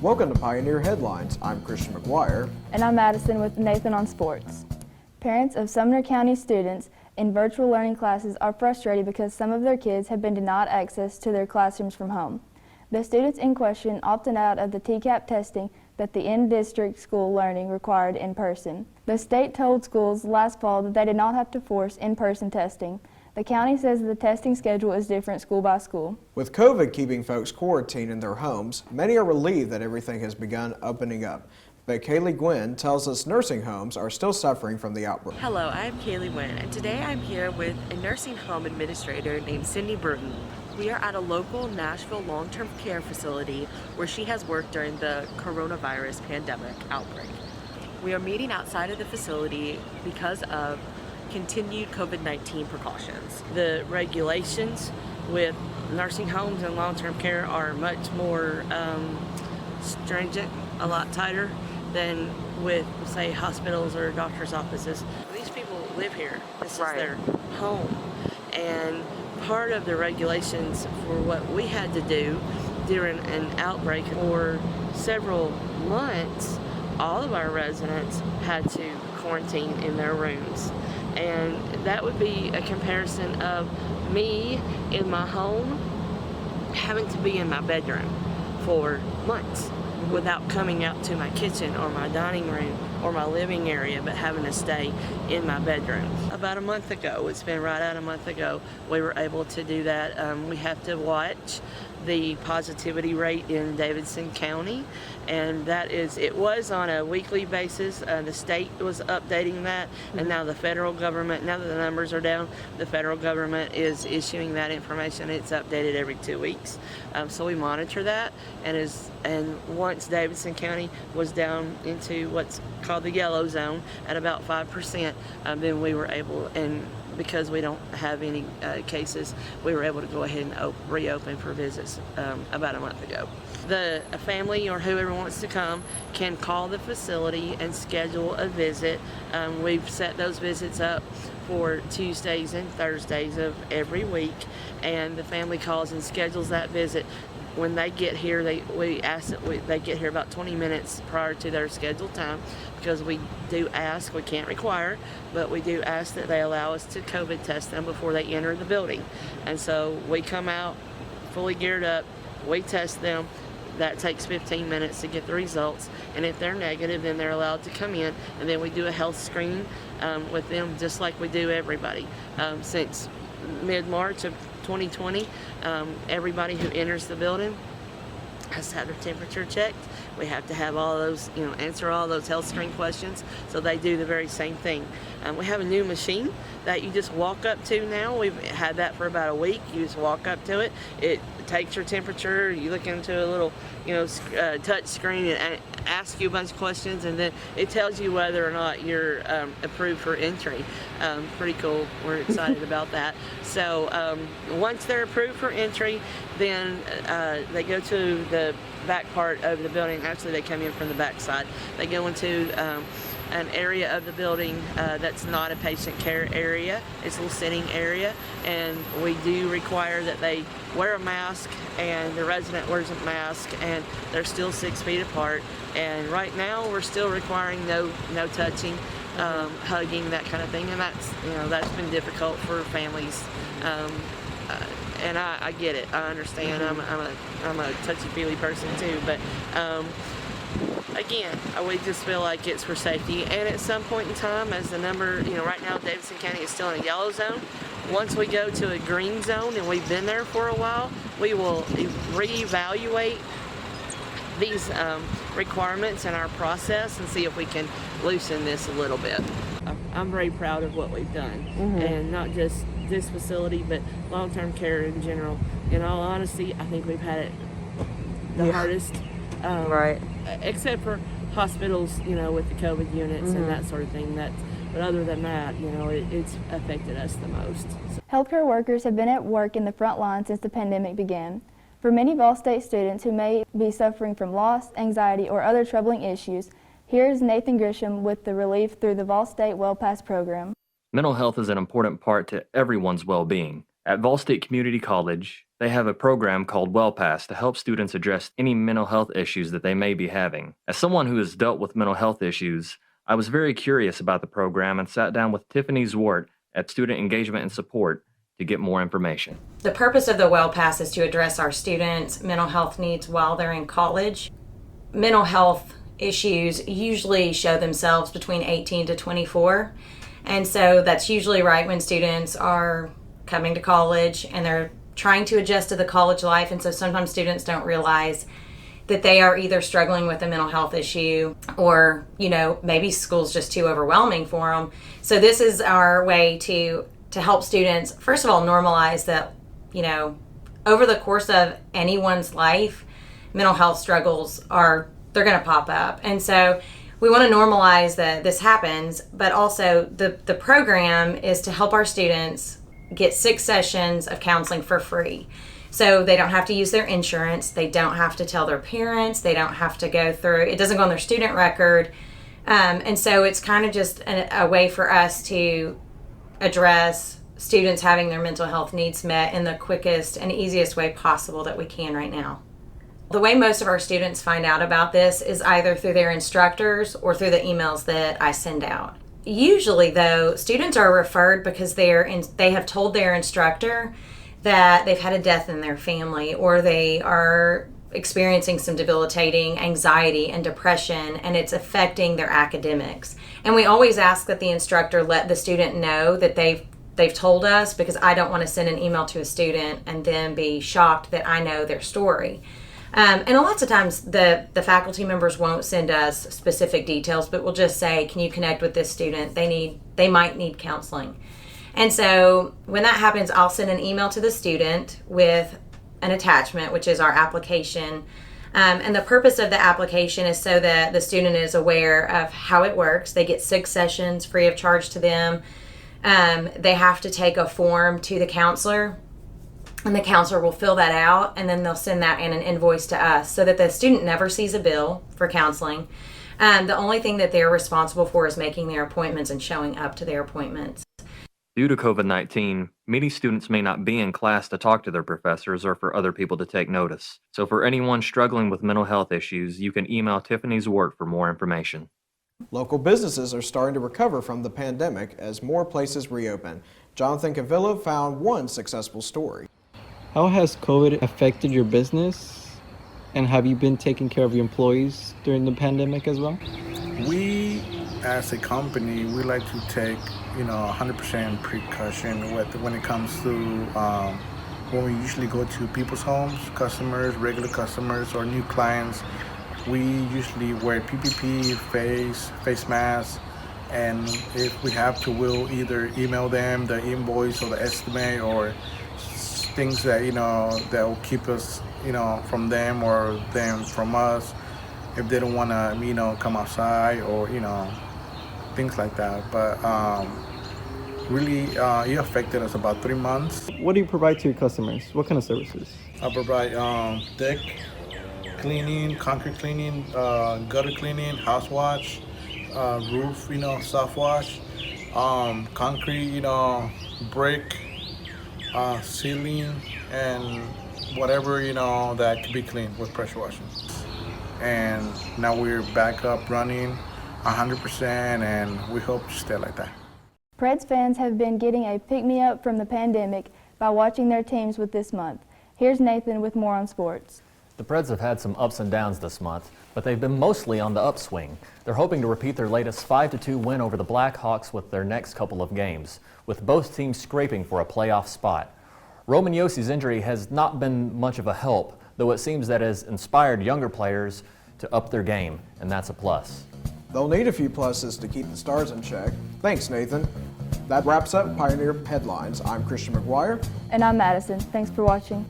Welcome to Pioneer Headlines. I'm Christian McGuire. And I'm Madison with News1 Sports. Parents of Sumner County students in virtual learning classes are frustrated because some of their kids have been denied access to their classrooms from home. The students in question opted out of the TCAP testing that the in-district school learning required in person. The state told schools last fall that they did not have to force in-person testing. The county says the testing schedule is different school by school. With COVID keeping folks quarantined in their homes, many are relieved that everything has begun opening up. But Kaylee Gwynn tells us nursing homes are still suffering from the outbreak. Hello, I'm Kaylee Gwynn, and today I'm here with a nursing home administrator named Cindy Bruton. We are at a local Nashville long-term care facility where she has worked during the coronavirus pandemic outbreak. We are meeting outside of the facility because of continued COVID-19 precautions. The regulations with nursing homes and long-term care are much more stringent, a lot tighter than with, say, hospitals or doctor's offices. These people live here. This is their home. And part of the regulations for what we had to do during an outbreak for several months, all of our residents had to quarantine in their rooms. And that would be a comparison of me in my home having to be in my bedroom for months without coming out to my kitchen or my dining room or my living area, but having to stay in my bedroom. About a month ago, it's been right at a month ago, we were able to do that. We have to watch the positivity rate in Davidson County, and that is, it was on a weekly basis. The state was updating that, and now the federal government, now that the numbers are down, the federal government is issuing that information. It's updated every 2 weeks. So we monitor that, and once Davidson County was down into what's called the yellow zone at about 5%, then we were able, and because we don't have any cases, we were able to go ahead and reopen for visits about a month ago. A family or whoever wants to come can call the facility and schedule a visit. We've set those visits up for Tuesdays and Thursdays of every week, and the family calls and schedules that visit. When they get here, we ask that they get here about 20 minutes prior to their scheduled time, because we do ask, we can't require, but we do ask that they allow us to COVID test them before they enter the building. And so we come out fully geared up, we test them. That takes 15 minutes to get the results, and if they're negative, then they're allowed to come in, and then we do a health screen with them just like we do everybody. Since mid-March of 2020, everybody who enters the building has to have their temperature checked. We have to have all those, answer all those health screen questions, so they do the very same thing. We have a new machine that you just walk up to now. We've had that for about a week. You just walk up to it. It takes your temperature. You look into a little, touch screen and asks you a bunch of questions, and then it tells you whether or not you're approved for entry. Pretty cool. We're excited about that. So once they're approved for entry, then they go to the back part of the building. Actually, they come in from the back side. They go into an area of the building that's not a patient care area. It's a little sitting area, and we do require that they wear a mask, and the resident wears a mask, and they're still 6 feet apart. And right now, we're still requiring no touching, hugging, that kind of thing, and that's been difficult for families. And I get it. I understand. I'm a touchy-feely person too, but again, we just feel like it's for safety. And at some point in time, as the number, right now Davidson County is still in a yellow zone. Once we go to a green zone, and we've been there for a while, we will reevaluate these requirements in our process and see if we can loosen this a little bit. I'm very proud of what we've done, and not just this facility, but long-term care in general. In all honesty, I think we've had it the hardest, except for hospitals, with the COVID units and that sort of thing. But other than that, it's affected us the most. Healthcare workers have been at work in the front line since the pandemic began. For many Vol State students who may be suffering from loss, anxiety, or other troubling issues, here's Nathan Grisham with the relief through the Vol State Well Pass program. Mental health is an important part to everyone's well-being. At Vol State Community College, they have a program called WellPass to help students address any mental health issues that they may be having. As someone who has dealt with mental health issues, I was very curious about the program and sat down with Tiffany Zwart at Student Engagement and Support to get more information. The purpose of the WellPass is to address our students' mental health needs while they're in college. Mental health issues usually show themselves between 18 to 24, and so that's usually right when students are coming to college and they're trying to adjust to the college life, and so sometimes students don't realize that they are either struggling with a mental health issue or, maybe school's just too overwhelming for them. So this is our way to help students, first of all, normalize that, over the course of anyone's life, mental health struggles they're going to pop up. And so we want to normalize that this happens, but also the program is to help our students get 6 sessions of counseling for free. So they don't have to use their insurance, they don't have to tell their parents, they don't have to go through, it doesn't go on their student record. And so it's kind of just a way for us to address students having their mental health needs met in the quickest and easiest way possible that we can right now. The way most of our students find out about this is either through their instructors or through the emails that I send out. Usually, though, students are referred because they have told their instructor that they've had a death in their family, or they are experiencing some debilitating anxiety and depression, and it's affecting their academics. And we always ask that the instructor let the student know that they've told us, because I don't want to send an email to a student and then be shocked that I know their story. And lots of times the faculty members won't send us specific details, but will just say, can you connect with this student? They might need counseling. And so when that happens, I'll send an email to the student with an attachment, which is our application. And the purpose of the application is so that the student is aware of how it works. They get 6 sessions free of charge to them. They have to take a form to the counselor, and the counselor will fill that out, and then they'll send that in an invoice to us so that the student never sees a bill for counseling. The only thing that they're responsible for is making their appointments and showing up to their appointments. Due to COVID-19, many students may not be in class to talk to their professors or for other people to take notice. So for anyone struggling with mental health issues, you can email Tiffany Zwart for more information. Local businesses are starting to recover from the pandemic as more places reopen. Jonathan Cavillo found one successful story. How has COVID affected your business? And have you been taking care of your employees during the pandemic as well? We, as a company, we like to take 100% precaution when it comes to when we usually go to people's homes, customers, regular customers, or new clients. We usually wear PPE, face masks, and if we have to, we'll either email them the invoice or the estimate or things that that will keep us from them or them from us if they don't want to come outside or things like that. But really it affected us about 3 months. What do you provide to your customers? What kind of services? I provide deck cleaning, concrete cleaning, gutter cleaning, house wash, roof soft wash, concrete brick, ceiling, and whatever that can be cleaned with pressure washing. And now we're back up running 100%, and we hope to stay like that. Preds fans have been getting a pick-me-up from the pandemic by watching their teams with this month. Here's Nathan with more on sports. The Preds have had some ups and downs this month, but they've been mostly on the upswing. They're hoping to repeat their latest 5-2 win over the Blackhawks with their next couple of games, with both teams scraping for a playoff spot. Roman Yossi's injury has not been much of a help, though it seems that has inspired younger players to up their game, and that's a plus. They'll need a few pluses to keep the Stars in check. Thanks, Nathan. That wraps up Pioneer Headlines. I'm Christian McGuire. And I'm Madison. Thanks for watching.